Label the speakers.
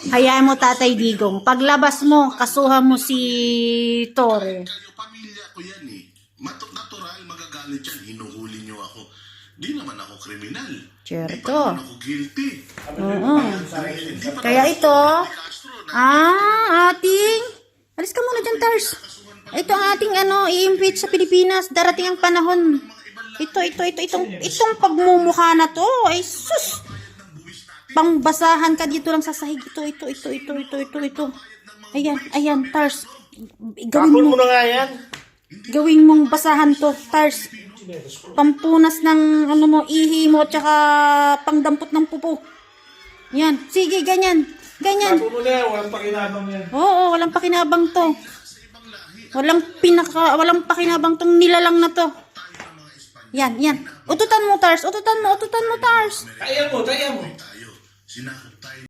Speaker 1: Hayaan mo, Tatay Digong. Paglabas mo, kasuhan mo si Torre.
Speaker 2: Kayo, pamilya ko yan eh. Natural, magagalit yan. Hinuhuli niyo ako. Di naman ako kriminal.
Speaker 1: Certo.
Speaker 2: Di pa naman ako guilty.
Speaker 1: Oo.
Speaker 2: Di pa
Speaker 1: Kaya
Speaker 2: naman
Speaker 1: ito,
Speaker 2: ako Castro na
Speaker 1: ating, alis ka muna dyan, Tars. Ito ang ating i-impeach sa Pilipinas. Darating ang panahon. Itong pagmumukha na to, ay sus. Pangbasahan ka dito lang sa sahig. Ito. Ayan, Tars.
Speaker 3: Kapon mo na nga yan.
Speaker 1: Gawing mong basahan to, Tars. Pampunas ng ihi mo, tsaka pangdampot ng pupo. Yan, sige, ganyan.
Speaker 3: Kapon mo na, walang pakinabang yan.
Speaker 1: Oo, walang pakinabang to. Walang pakinabang tong nilalang na to. Yan. Ututan mo, Tars.
Speaker 3: Kaya mo.
Speaker 2: tayo. Sinakop tayo.